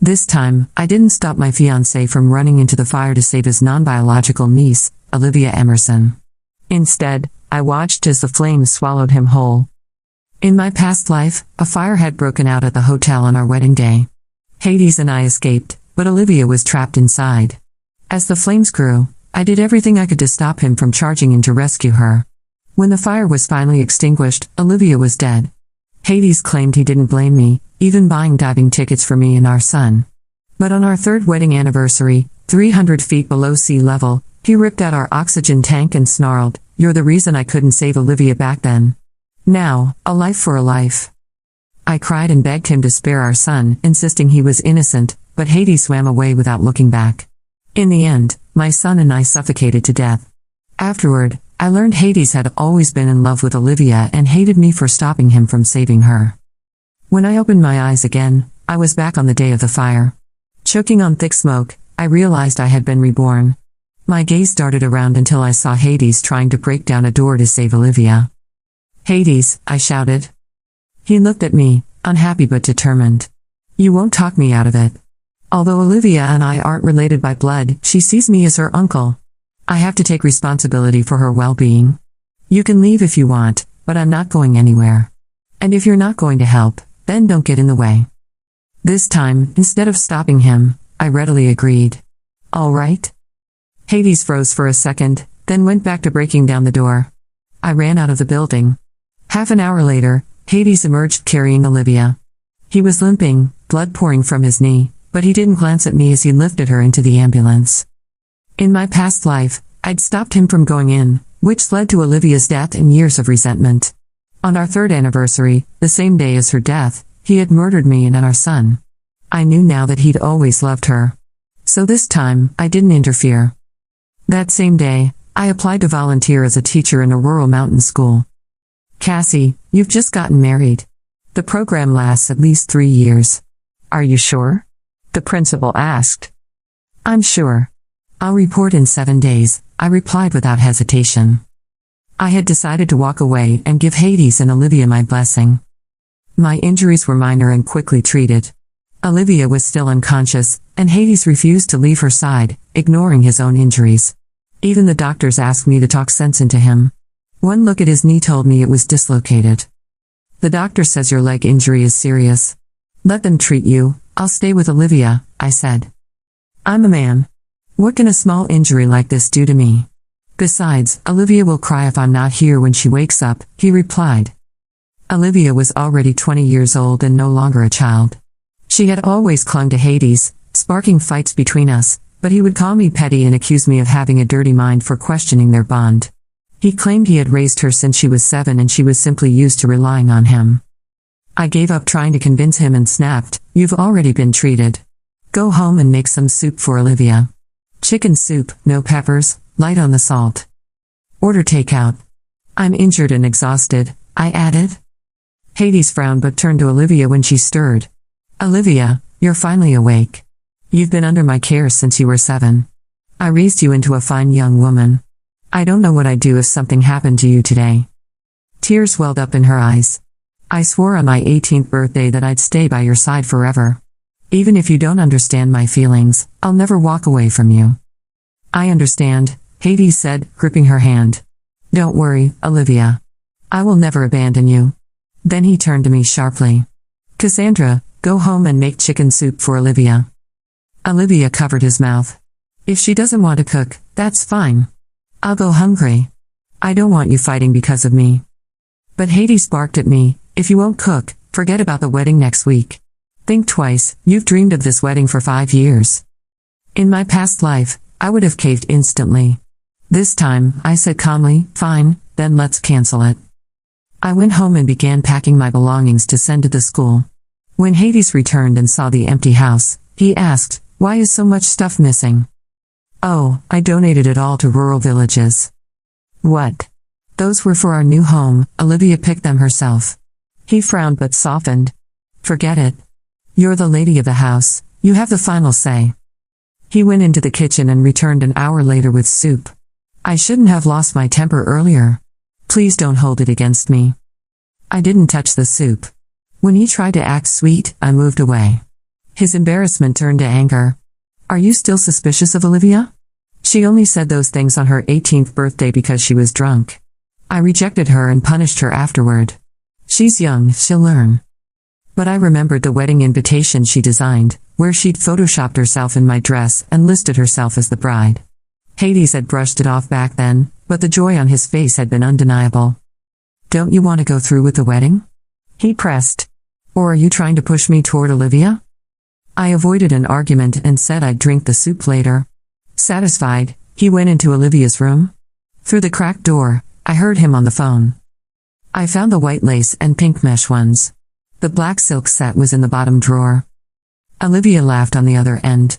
This time, I didn't stop my fiance from running into the fire to save his non-biological niece, Olivia Emerson. Instead, I watched as the flames swallowed him whole. In my past life, a fire had broken out at the hotel on our wedding day. Hades and I escaped, but Olivia was trapped inside. As the flames grew, I did everything I could to stop him from charging in to rescue her. When the fire was finally extinguished, Olivia was dead. Hades claimed he didn't blame me, even buying diving tickets for me and our son. But on our third wedding anniversary, 300 feet below sea level, he ripped out our oxygen tank and snarled, "You're the reason I couldn't save Olivia back then. Now, a life for a life." I cried and begged him to spare our son, insisting he was innocent, but Hades swam away without looking back. In the end, my son and I suffocated to death. Afterward, I learned Hades had always been in love with Olivia and hated me for stopping him from saving her. When I opened my eyes again, I was back on the day of the fire. Choking on thick smoke, I realized I had been reborn. My gaze darted around until I saw Hades trying to break down a door to save Olivia. "Hades," I shouted. He looked at me, unhappy but determined. "You won't talk me out of it. Although Olivia and I aren't related by blood, she sees me as her uncle. I have to take responsibility for her well-being. You can leave if you want, but I'm not going anywhere. And if you're not going to help, then don't get in the way." This time, instead of stopping him, I readily agreed. "All right." Hades froze for a second, then went back to breaking down the door. I ran out of the building. Half an hour later, Hades emerged carrying Olivia. He was limping, blood pouring from his knee, but he didn't glance at me as he lifted her into the ambulance. In my past life, I'd stopped him from going in, which led to Olivia's death and years of resentment. On our third anniversary, the same day as her death, he had murdered me and our son. I knew now that he'd always loved her. So this time, I didn't interfere. That same day, I applied to volunteer as a teacher in a rural mountain school. "Cassie, you've just gotten married. The program lasts at least 3 years. Are you sure?" the principal asked. "I'm sure. I'll report in 7 days," I replied without hesitation. I had decided to walk away and give Hades and Olivia my blessing. My injuries were minor and quickly treated. Olivia was still unconscious, and Hades refused to leave her side, ignoring his own injuries. Even the doctors asked me to talk sense into him. One look at his knee told me it was dislocated. "The doctor says your leg injury is serious. Let them treat you, I'll stay with Olivia," I said. "I'm a man. What can a small injury like this do to me? Besides, Olivia will cry if I'm not here when she wakes up," he replied. Olivia was already 20 years old and no longer a child. She had always clung to Hades, sparking fights between us, but he would call me petty and accuse me of having a dirty mind for questioning their bond. He claimed he had raised her since she was 7 and she was simply used to relying on him. I gave up trying to convince him and snapped, "You've already been treated. Go home and make some soup for Olivia. Chicken soup, no peppers, light on the salt. Order takeout. I'm injured and exhausted," I added. Hades frowned but turned to Olivia when she stirred. "Olivia, you're finally awake. You've been under my care since you were 7. I raised you into a fine young woman. I don't know what I'd do if something happened to you today." Tears welled up in her eyes. "I swore on my 18th birthday that I'd stay by your side forever. Even if you don't understand my feelings, I'll never walk away from you." "I understand," Hades said, gripping her hand. "Don't worry, Olivia. I will never abandon you." Then he turned to me sharply. "Cassandra, go home and make chicken soup for Olivia." Olivia covered his mouth. "If she doesn't want to cook, that's fine. I'll go hungry. I don't want you fighting because of me." But Hades barked at me, "If you won't cook, forget about the wedding next week. Think twice, you've dreamed of this wedding for 5 years." In my past life, I would have caved instantly. This time, I said calmly, "Fine, then let's cancel it." I went home and began packing my belongings to send to the school. When Hades returned and saw the empty house, he asked, "Why is so much stuff missing?" "Oh, I donated it all to rural villages." "What?" "Those were for our new home, Olivia picked them herself." He frowned but softened. "Forget it. You're the lady of the house, you have the final say." He went into the kitchen and returned an hour later with soup. "I shouldn't have lost my temper earlier. Please don't hold it against me." I didn't touch the soup. When he tried to act sweet, I moved away. His embarrassment turned to anger. Are you still suspicious of Olivia? She only said those things on her 18th birthday because she was drunk. I rejected her and punished her afterward. She's young, she'll learn. But I remembered the wedding invitation she designed, where she'd photoshopped herself in my dress and listed herself as the bride. Hades had brushed it off back then, but the joy on his face had been undeniable. Don't you want to go through with the wedding? He pressed. Or are you trying to push me toward Olivia? I avoided an argument and said I'd drink the soup later. Satisfied, he went into Olivia's room. Through the cracked door, I heard him on the phone. I found the white lace and pink mesh ones. The black silk set was in the bottom drawer. Olivia laughed on the other end.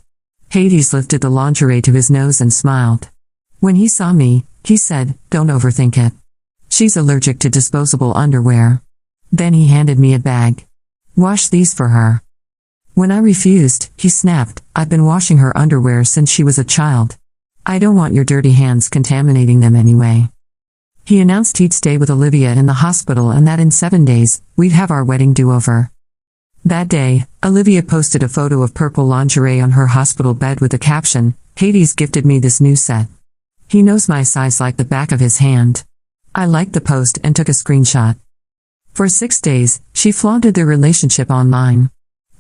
Hades lifted the lingerie to his nose and smiled. When he saw me, he said, "Don't overthink it. She's allergic to disposable underwear." Then he handed me a bag. "Wash these for her." When I refused, he snapped, "I've been washing her underwear since she was a child. I don't want your dirty hands contaminating them anyway." He announced he'd stay with Olivia in the hospital and that in 7 days, we'd have our wedding do-over. That day, Olivia posted a photo of purple lingerie on her hospital bed with the caption, "Hades gifted me this new set. He knows my size like the back of his hand." I liked the post and took a screenshot. For 6 days, she flaunted their relationship online.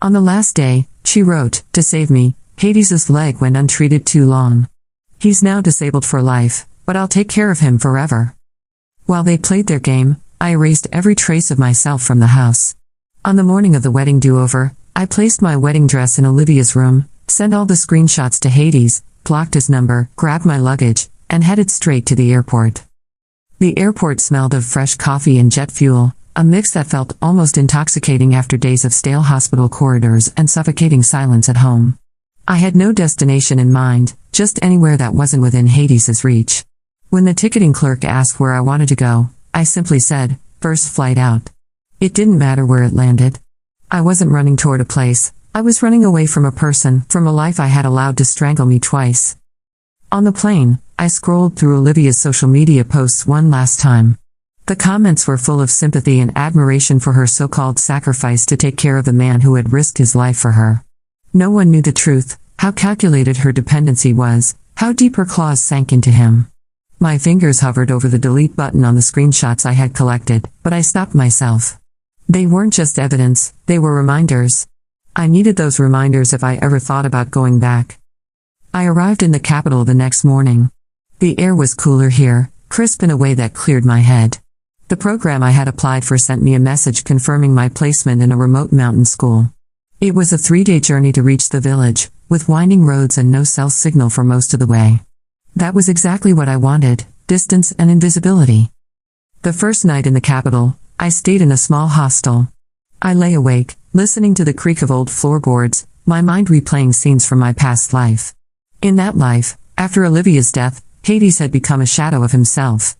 On the last day, she wrote, "To save me, Hades's leg went untreated too long. He's now disabled for life, but I'll take care of him forever." While they played their game, I erased every trace of myself from the house. On the morning of the wedding do-over, I placed my wedding dress in Olivia's room, sent all the screenshots to Hades, blocked his number, grabbed my luggage, and headed straight to the airport. The airport smelled of fresh coffee and jet fuel, a mix that felt almost intoxicating after days of stale hospital corridors and suffocating silence at home. I had no destination in mind, just anywhere that wasn't within Hades's reach. When the ticketing clerk asked where I wanted to go, I simply said, "First flight out." It didn't matter where it landed. I wasn't running toward a place, I was running away from a person, from a life I had allowed to strangle me twice. On the plane, I scrolled through Olivia's social media posts one last time. The comments were full of sympathy and admiration for her so-called sacrifice to take care of the man who had risked his life for her. No one knew the truth, how calculated her dependency was, how deep her claws sank into him. My fingers hovered over the delete button on the screenshots I had collected, but I stopped myself. They weren't just evidence, they were reminders. I needed those reminders if I ever thought about going back. I arrived in the capital the next morning. The air was cooler here, crisp in a way that cleared my head. The program I had applied for sent me a message confirming my placement in a remote mountain school. It was a 3-day journey to reach the village, with winding roads and no cell signal for most of the way. That was exactly what I wanted, distance and invisibility. The first night in the capital, I stayed in a small hostel. I lay awake, listening to the creak of old floorboards, my mind replaying scenes from my past life. In that life, after Olivia's death, Hades had become a shadow of himself.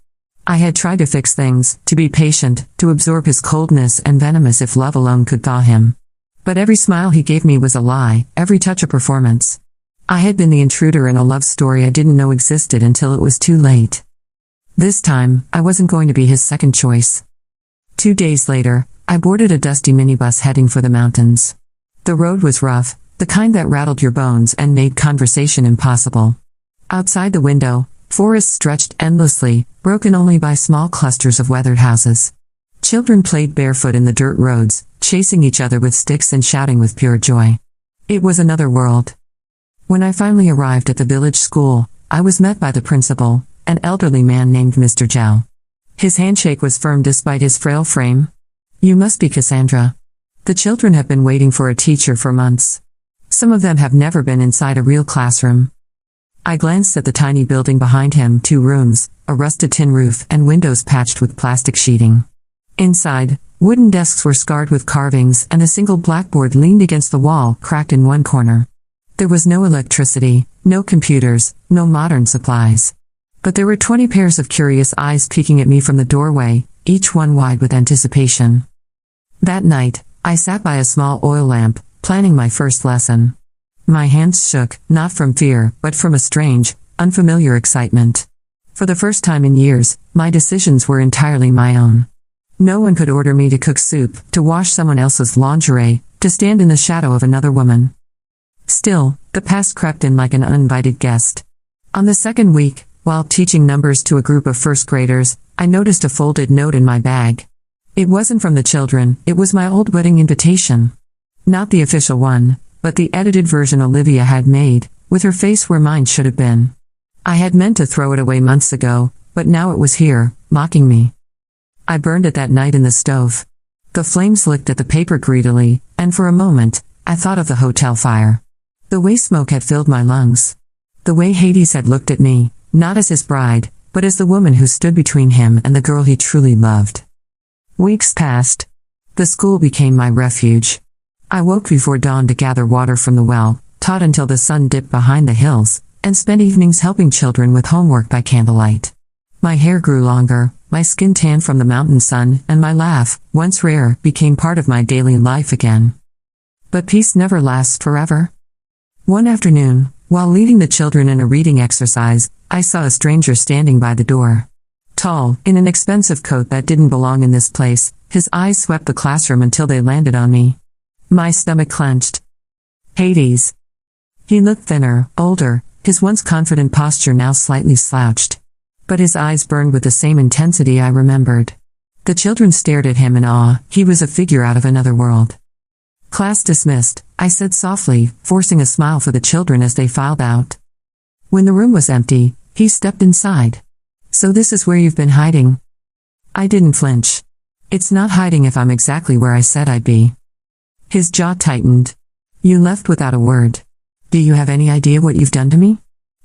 I had tried to fix things, to be patient, to absorb his coldness and venomous if love alone could thaw him. But every smile he gave me was a lie, every touch a performance. I had been the intruder in a love story I didn't know existed until it was too late. This time, I wasn't going to be his second choice. 2 days later, I boarded a dusty minibus heading for the mountains. The road was rough, the kind that rattled your bones and made conversation impossible. Outside the window, forests stretched endlessly, broken only by small clusters of weathered houses. Children played barefoot in the dirt roads, chasing each other with sticks and shouting with pure joy. It was another world. When I finally arrived at the village school, I was met by the principal, an elderly man named Mr. Zhao. His handshake was firm despite his frail frame. "You must be Cassandra. The children have been waiting for a teacher for months. Some of them have never been inside a real classroom." I glanced at the tiny building behind him, 2 rooms, a rusted tin roof and windows patched with plastic sheeting. Inside, wooden desks were scarred with carvings and a single blackboard leaned against the wall, cracked in one corner. There was no electricity, no computers, no modern supplies. But there were 20 pairs of curious eyes peeking at me from the doorway, each one wide with anticipation. That night, I sat by a small oil lamp, planning my first lesson. My hands shook, not from fear, but from a strange, unfamiliar excitement. For the first time in years, my decisions were entirely my own. No one could order me to cook soup, to wash someone else's lingerie, to stand in the shadow of another woman. Still, the past crept in like an uninvited guest. On the second week, while teaching numbers to a group of first graders, I noticed a folded note in my bag. It wasn't from the children, it was my old wedding invitation. Not the official one, but the edited version Olivia had made, with her face where mine should have been. I had meant to throw it away months ago, but now it was here, mocking me. I burned it that night in the stove. The flames licked at the paper greedily, and for a moment, I thought of the hotel fire. The way smoke had filled my lungs. The way Hades had looked at me, not as his bride, but as the woman who stood between him and the girl he truly loved. Weeks passed. The school became my refuge. I woke before dawn to gather water from the well, taught until the sun dipped behind the hills, and spent evenings helping children with homework by candlelight. My hair grew longer, my skin tanned from the mountain sun, and my laugh, once rare, became part of my daily life again. But peace never lasts forever. One afternoon, while leading the children in a reading exercise, I saw a stranger standing by the door. Tall, in an expensive coat that didn't belong in this place, his eyes swept the classroom until they landed on me. My stomach clenched. Hades. He looked thinner, older, his once confident posture now slightly slouched. But his eyes burned with the same intensity I remembered. The children stared at him in awe. He was a figure out of another world. Class dismissed, I said softly, forcing a smile for the children as they filed out. When the room was empty, he stepped inside. So this is where you've been hiding? I didn't flinch. It's not hiding if I'm exactly where I said I'd be. His jaw tightened. You left without a word. Do you have any idea what you've done to me?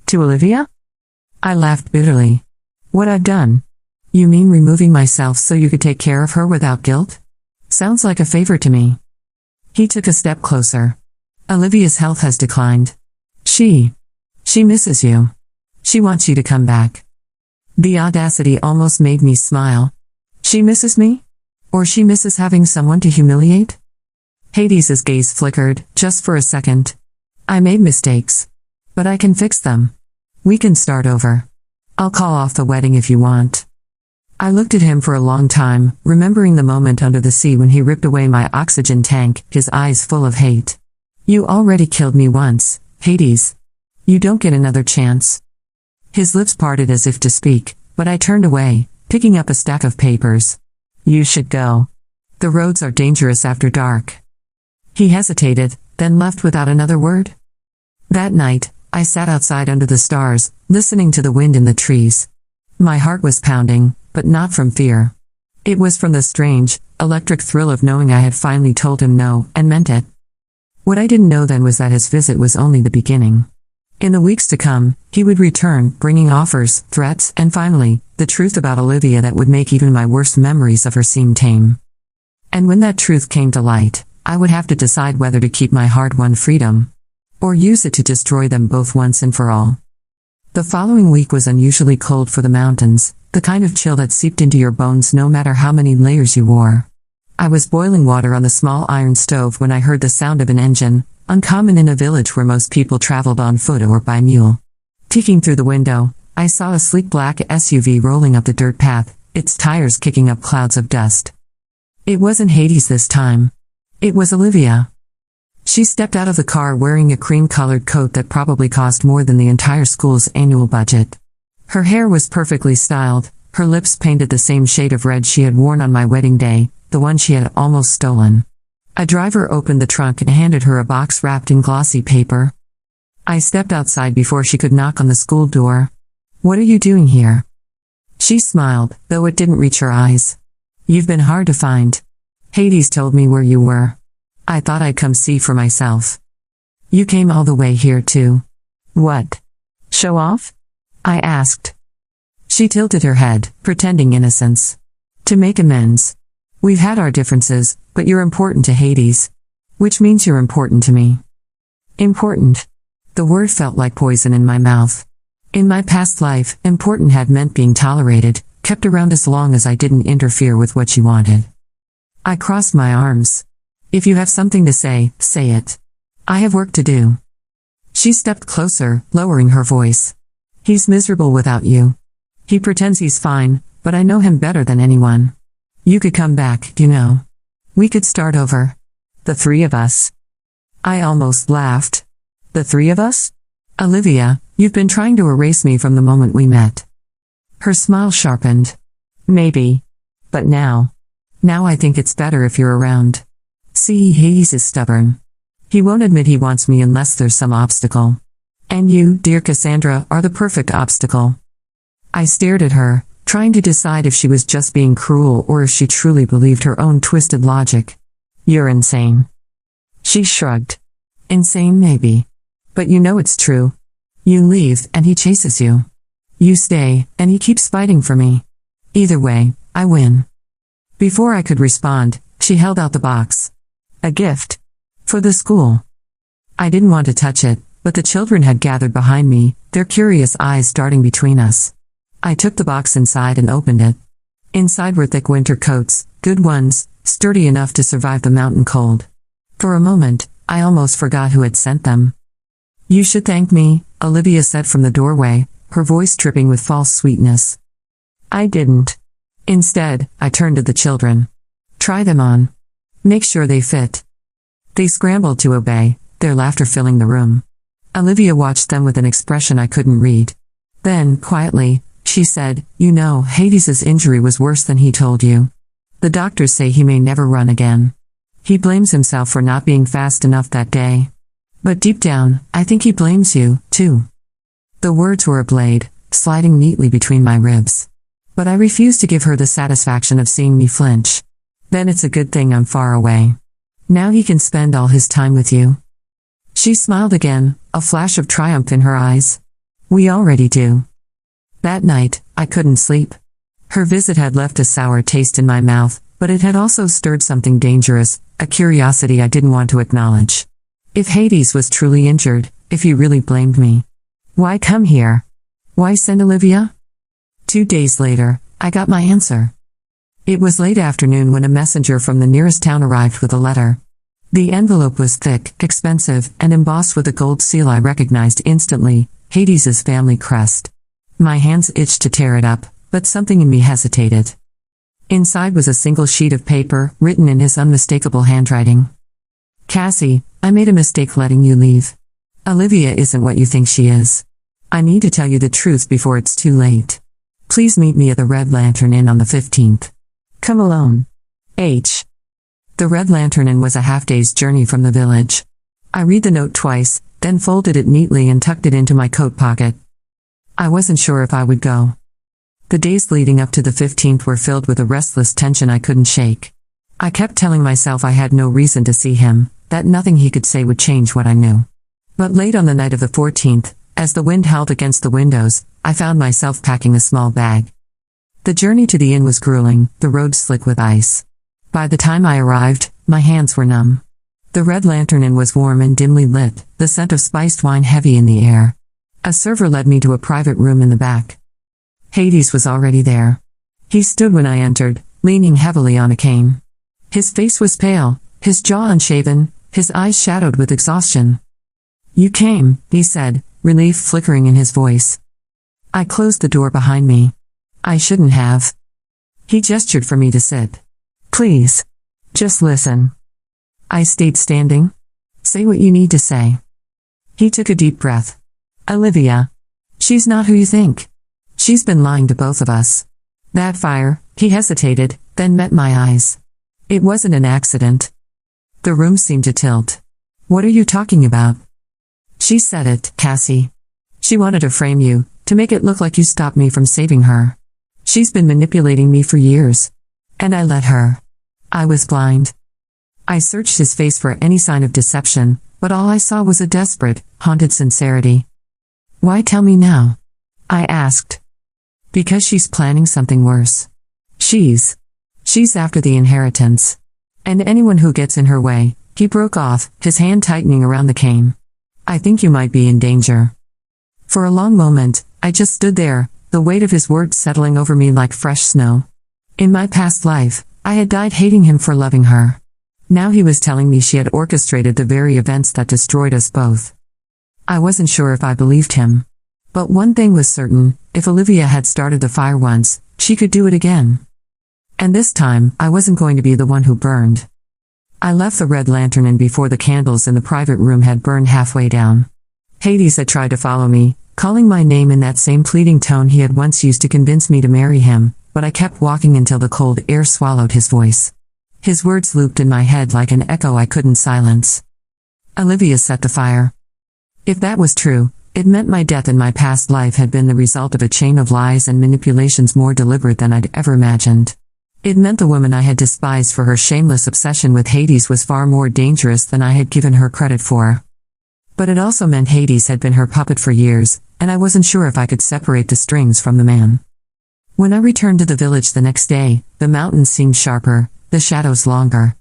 To Olivia? I laughed bitterly. What I've done? You mean removing myself so you could take care of her without guilt? Sounds like a favor to me. He took a step closer. Olivia's health has declined. She misses you. She wants you to come back. The audacity almost made me smile. She misses me? Or she misses having someone to humiliate? Hades's gaze flickered, just for a second. I made mistakes. But I can fix them. We can start over. I'll call off the wedding if you want. I looked at him for a long time, remembering the moment under the sea when he ripped away my oxygen tank, his eyes full of hate. You already killed me once, Hades. You don't get another chance. His lips parted as if to speak, but I turned away, picking up a stack of papers. You should go. The roads are dangerous after dark. He hesitated, then left without another word. That night, I sat outside under the stars, listening to the wind in the trees. My heart was pounding, but not from fear. It was from the strange, electric thrill of knowing I had finally told him no, and meant it. What I didn't know then was that his visit was only the beginning. In the weeks to come, he would return, bringing offers, threats, and finally, the truth about Olivia that would make even my worst memories of her seem tame. And when that truth came to light, I would have to decide whether to keep my hard-won freedom, or use it to destroy them both once and for all. The following week was unusually cold for the mountains, the kind of chill that seeped into your bones no matter how many layers you wore. I was boiling water on the small iron stove when I heard the sound of an engine, uncommon in a village where most people traveled on foot or by mule. Peeking through the window, I saw a sleek black SUV rolling up the dirt path, its tires kicking up clouds of dust. It wasn't Hades this time. It was Olivia. She stepped out of the car wearing a cream-colored coat that probably cost more than the entire school's annual budget. Her hair was perfectly styled, her lips painted the same shade of red she had worn on my wedding day, the one she had almost stolen. A driver opened the trunk and handed her a box wrapped in glossy paper. I stepped outside before she could knock on the school door. What are you doing here? She smiled, though it didn't reach her eyes. You've been hard to find. Hades told me where you were. I thought I'd come see for myself. You came all the way here too. What? Show off? I asked. She tilted her head, pretending innocence. To make amends. We've had our differences, but you're important to Hades. Which means you're important to me. Important. The word felt like poison in my mouth. In my past life, important had meant being tolerated, kept around as long as I didn't interfere with what she wanted. I crossed my arms. If you have something to say, say it. I have work to do. She stepped closer, lowering her voice. He's miserable without you. He pretends he's fine, but I know him better than anyone. You could come back, you know. We could start over. The three of us. I almost laughed. The three of us? Olivia, you've been trying to erase me from the moment we met. Her smile sharpened. Maybe. But now I think it's better if you're around. See, Hades is stubborn. He won't admit he wants me unless there's some obstacle. And you, dear Cassandra, are the perfect obstacle. I stared at her, trying to decide if she was just being cruel or if she truly believed her own twisted logic. You're insane. She shrugged. Insane maybe. But you know it's true. You leave, and he chases you. You stay, and he keeps fighting for me. Either way, I win. Before I could respond, she held out the box. A gift. For the school. I didn't want to touch it, but the children had gathered behind me, their curious eyes darting between us. I took the box inside and opened it. Inside were thick winter coats, good ones, sturdy enough to survive the mountain cold. For a moment, I almost forgot who had sent them. You should thank me, Olivia said from the doorway, her voice dripping with false sweetness. I didn't. Instead, I turned to the children. Try them on. Make sure they fit. They scrambled to obey, their laughter filling the room. Olivia watched them with an expression I couldn't read. Then, quietly, she said, You know, Hades's injury was worse than he told you. The doctors say he may never run again. He blames himself for not being fast enough that day. But deep down, I think he blames you, too. The words were a blade, sliding neatly between my ribs. But I refused to give her the satisfaction of seeing me flinch. Then it's a good thing I'm far away. Now he can spend all his time with you. She smiled again, a flash of triumph in her eyes. We already do. That night, I couldn't sleep. Her visit had left a sour taste in my mouth, but it had also stirred something dangerous, a curiosity I didn't want to acknowledge. If Hades was truly injured, if he really blamed me, why come here? Why send Olivia? 2 days later, I got my answer. It was late afternoon when a messenger from the nearest town arrived with a letter. The envelope was thick, expensive, and embossed with a gold seal I recognized instantly, Hades's family crest. My hands itched to tear it up, but something in me hesitated. Inside was a single sheet of paper, written in his unmistakable handwriting. Cassie, I made a mistake letting you leave. Olivia isn't what you think she is. I need to tell you the truth before it's too late. Please meet me at the Red Lantern Inn on the 15th. Come alone. H. The Red Lantern Inn was a half-day's journey from the village. I read the note twice, then folded it neatly and tucked it into my coat pocket. I wasn't sure if I would go. The days leading up to the 15th were filled with a restless tension I couldn't shake. I kept telling myself I had no reason to see him, that nothing he could say would change what I knew. But late on the night of the 14th, as the wind howled against the windows, I found myself packing a small bag. The journey to the inn was grueling, the road slick with ice. By the time I arrived, my hands were numb. The Red Lantern Inn was warm and dimly lit, the scent of spiced wine heavy in the air. A server led me to a private room in the back. Hades was already there. He stood when I entered, leaning heavily on a cane. His face was pale, his jaw unshaven, his eyes shadowed with exhaustion. You came, he said, relief flickering in his voice. I closed the door behind me. I shouldn't have. He gestured for me to sit. Please. Just listen. I stayed standing. Say what you need to say. He took a deep breath. Olivia. She's not who you think. She's been lying to both of us. That fire, he hesitated, then met my eyes. It wasn't an accident. The room seemed to tilt. What are you talking about? She said it, Cassie. She wanted to frame you, to make it look like you stopped me from saving her. She's been manipulating me for years. And I let her. I was blind. I searched his face for any sign of deception, but all I saw was a desperate, haunted sincerity. Why tell me now? I asked. Because she's planning something worse. She's after the inheritance. And anyone who gets in her way, he broke off, his hand tightening around the cane. I think you might be in danger. For a long moment, I just stood there, the weight of his words settling over me like fresh snow. In my past life, I had died hating him for loving her. Now he was telling me she had orchestrated the very events that destroyed us both. I wasn't sure if I believed him. But one thing was certain, if Olivia had started the fire once, she could do it again. And this time, I wasn't going to be the one who burned. I left the red lantern in before the candles in the private room had burned halfway down. Hades had tried to follow me, calling my name in that same pleading tone he had once used to convince me to marry him, but I kept walking until the cold air swallowed his voice. His words looped in my head like an echo I couldn't silence. Olivia set the fire. If that was true, it meant my death in my past life had been the result of a chain of lies and manipulations more deliberate than I'd ever imagined. It meant the woman I had despised for her shameless obsession with Hades was far more dangerous than I had given her credit for. But it also meant Hades had been her puppet for years, and I wasn't sure if I could separate the strings from the man. When I returned to the village the next day, the mountains seemed sharper, the shadows longer.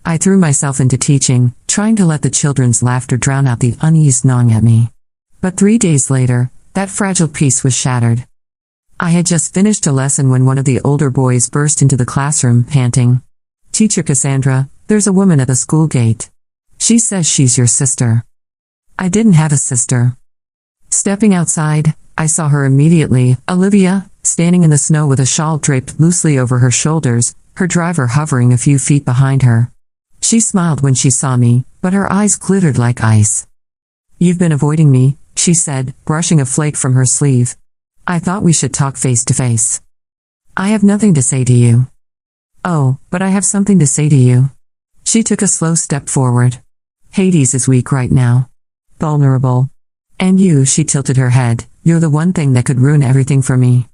I threw myself into teaching, trying to let the children's laughter drown out the unease gnawing at me. But 3 days later, that fragile peace was shattered. I had just finished a lesson when one of the older boys burst into the classroom, panting. "Teacher Cassandra, there's a woman at the school gate. She says she's your sister." I didn't have a sister. Stepping outside, I saw her immediately, Olivia, standing in the snow with a shawl draped loosely over her shoulders, her driver hovering a few feet behind her. She smiled when she saw me, but her eyes glittered like ice. "You've been avoiding me," she said, brushing a flake from her sleeve. "I thought we should talk face to face." "I have nothing to say to you." "Oh, but I have something to say to you." She took a slow step forward. "Hades is weak right now. Vulnerable. And you," she tilted her head, "you're the one thing that could ruin everything for me.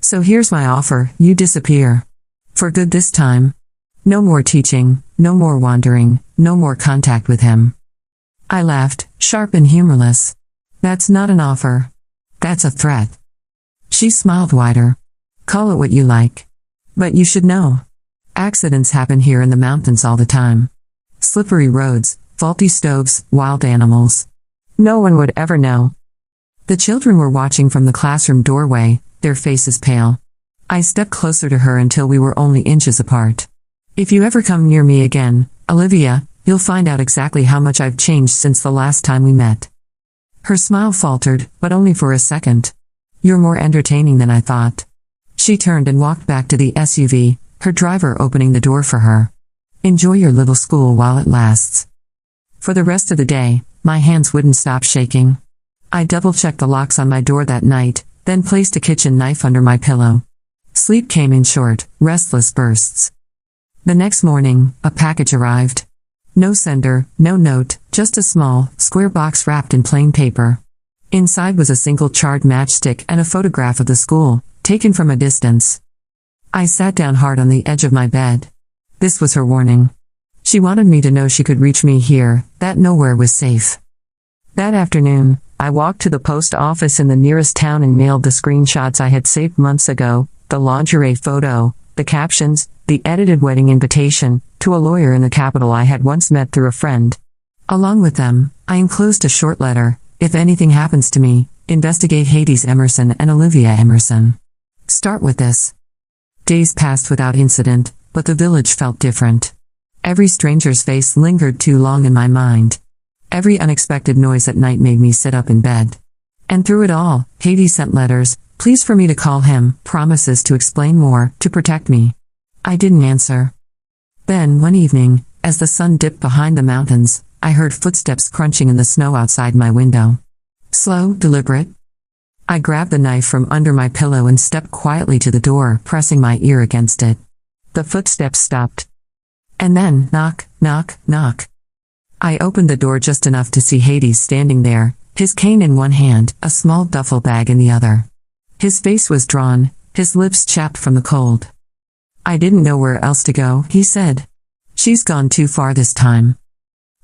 So here's my offer, you disappear. For good this time. No more teaching, no more wandering, no more contact with him." I laughed, sharp and humorless. "That's not an offer. That's a threat." She smiled wider. "Call it what you like. But you should know. Accidents happen here in the mountains all the time. Slippery roads, faulty stoves, wild animals. No one would ever know." The children were watching from the classroom doorway, their faces pale. I stepped closer to her until we were only inches apart. "If you ever come near me again, Olivia, you'll find out exactly how much I've changed since the last time we met." Her smile faltered, but only for a second. "You're more entertaining than I thought." She turned and walked back to the SUV, her driver opening the door for her. "Enjoy your little school while it lasts." For the rest of the day, my hands wouldn't stop shaking. I double-checked the locks on my door that night, then placed a kitchen knife under my pillow. Sleep came in short, restless bursts. The next morning, a package arrived. No sender, no note, just a small, square box wrapped in plain paper. Inside was a single charred matchstick and a photograph of the school, taken from a distance. I sat down hard on the edge of my bed. This was her warning. She wanted me to know she could reach me here, that nowhere was safe. That afternoon, I walked to the post office in the nearest town and mailed the screenshots I had saved months ago, the lingerie photo, the captions, the edited wedding invitation, to a lawyer in the capital I had once met through a friend. Along with them, I enclosed a short letter: "If anything happens to me, investigate Hades Emerson and Olivia Emerson. Start with this." Days passed without incident, but the village felt different. Every stranger's face lingered too long in my mind. Every unexpected noise at night made me sit up in bed. And through it all, Hades sent letters, pleas for me to call him, promises to explain more, to protect me. I didn't answer. Then, one evening, as the sun dipped behind the mountains, I heard footsteps crunching in the snow outside my window. Slow, deliberate. I grabbed the knife from under my pillow and stepped quietly to the door, pressing my ear against it. The footsteps stopped. And then, knock, knock, knock. I opened the door just enough to see Hades standing there, his cane in one hand, a small duffel bag in the other. His face was drawn, his lips chapped from the cold. "I didn't know where else to go," he said. "She's gone too far this time."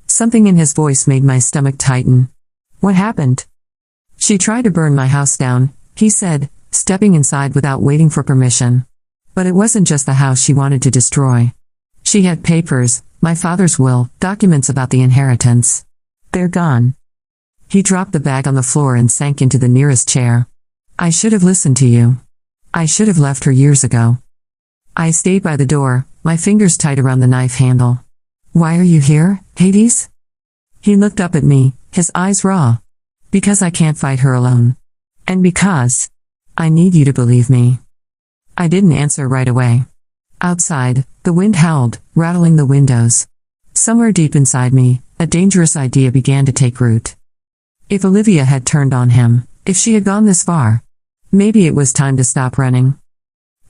Something in his voice made my stomach tighten. "What happened?" "She tried to burn my house down," he said, stepping inside without waiting for permission. "But it wasn't just the house she wanted to destroy. She had papers, my father's will, documents about the inheritance. They're gone." He dropped the bag on the floor and sank into the nearest chair. "I should have listened to you. I should have left her years ago." I stayed by the door, my fingers tight around the knife handle. "Why are you here, Hades?" He looked up at me, his eyes raw. "Because I can't fight her alone. And because I need you to believe me." I didn't answer right away. Outside, the wind howled, rattling the windows. Somewhere deep inside me, a dangerous idea began to take root. If Olivia had turned on him, if she had gone this far, maybe it was time to stop running.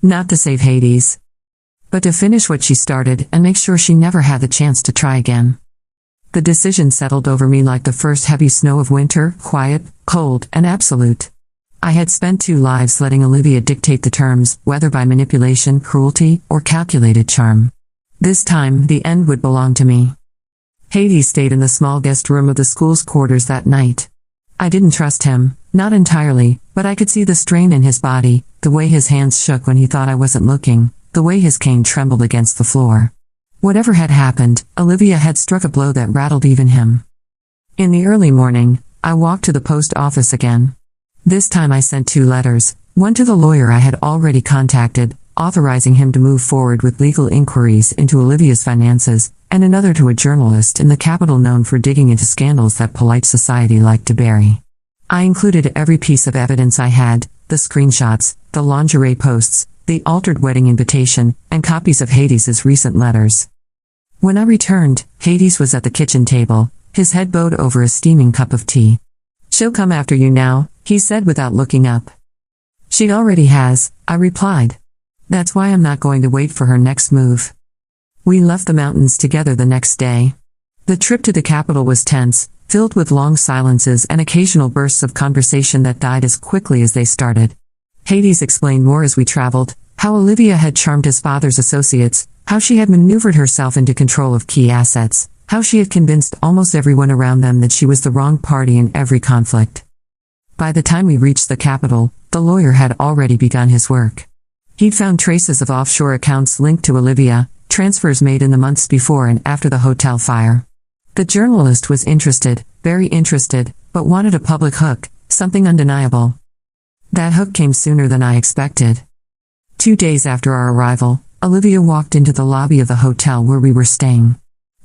Not to save Hades, but to finish what she started and make sure she never had the chance to try again. The decision settled over me like the first heavy snow of winter, quiet, cold, and absolute. I had spent 2 lives letting Olivia dictate the terms, whether by manipulation, cruelty, or calculated charm. This time, the end would belong to me. Hades stayed in the small guest room of the school's quarters that night. I didn't trust him, not entirely, but I could see the strain in his body, the way his hands shook when he thought I wasn't looking, the way his cane trembled against the floor. Whatever had happened, Olivia had struck a blow that rattled even him. In the early morning, I walked to the post office again. This time I sent 2 letters, one to the lawyer I had already contacted, authorizing him to move forward with legal inquiries into Olivia's finances, and another to a journalist in the capital known for digging into scandals that polite society liked to bury. I included every piece of evidence I had, the screenshots, the lingerie posts, the altered wedding invitation, and copies of Hades's recent letters. When I returned, Hades was at the kitchen table, his head bowed over a steaming cup of tea. "She'll come after you now," he said without looking up. "She already has," I replied. "That's why I'm not going to wait for her next move." We left the mountains together the next day. The trip to the capital was tense, filled with long silences and occasional bursts of conversation that died as quickly as they started. Hades explained more as we traveled, how Olivia had charmed his father's associates, how she had maneuvered herself into control of key assets, how she had convinced almost everyone around them that she was the wrong party in every conflict. By the time we reached the capital, the lawyer had already begun his work. He'd found traces of offshore accounts linked to Olivia, transfers made in the months before and after the hotel fire. The journalist was interested, very interested, but wanted a public hook, something undeniable. That hook came sooner than I expected. 2 days after our arrival, Olivia walked into the lobby of the hotel where we were staying.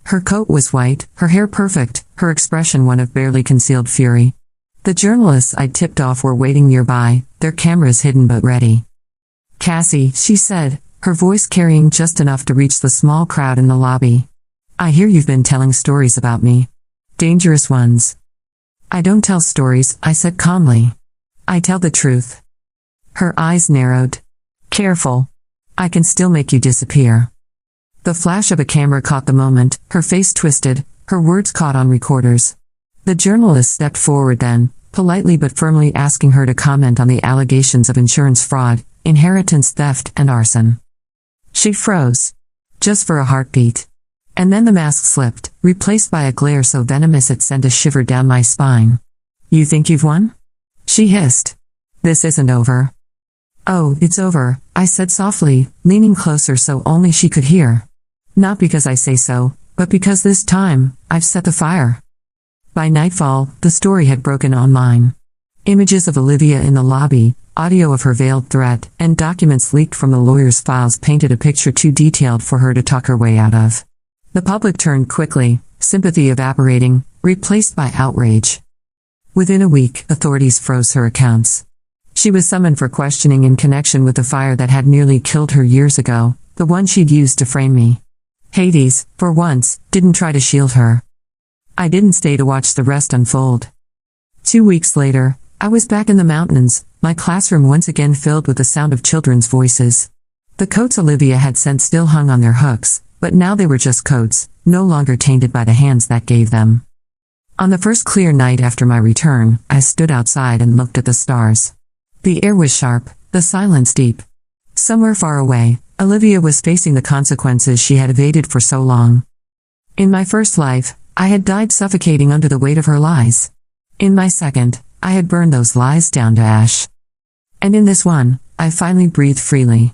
Her coat was white, her hair perfect, her expression one of barely concealed fury. The journalists I'd tipped off were waiting nearby, their cameras hidden but ready. "Cassie," she said, her voice carrying just enough to reach the small crowd in the lobby. "I hear you've been telling stories about me. Dangerous ones." "I don't tell stories," I said calmly. "I tell the truth." Her eyes narrowed. "Careful. I can still make you disappear." The flash of a camera caught the moment, her face twisted, her words caught on recorders. The journalist stepped forward then, politely but firmly asking her to comment on the allegations of insurance fraud, inheritance theft, and arson. She froze. Just for a heartbeat. And then the mask slipped, replaced by a glare so venomous it sent a shiver down my spine. "You think you've won?" she hissed. "This isn't over." "Oh, it's over," I said softly, leaning closer so only she could hear. "Not because I say so, but because this time, I've set the fire." By nightfall, the story had broken online. Images of Olivia in the lobby, audio of her veiled threat, and documents leaked from the lawyer's files painted a picture too detailed for her to talk her way out of. The public turned quickly, sympathy evaporating, replaced by outrage. Within a week, authorities froze her accounts. She was summoned for questioning in connection with the fire that had nearly killed her years ago, the one she'd used to frame me. Hades, for once, didn't try to shield her. I didn't stay to watch the rest unfold. 2 weeks later, I was back in the mountains, my classroom once again filled with the sound of children's voices. The coats Olivia had sent still hung on their hooks, but now they were just coats, no longer tainted by the hands that gave them. On the first clear night after my return, I stood outside and looked at the stars. The air was sharp, the silence deep. Somewhere far away, Olivia was facing the consequences she had evaded for so long. In my first life, I had died suffocating under the weight of her lies. In my second, I had burned those lies down to ash. And in this one, I finally breathed freely.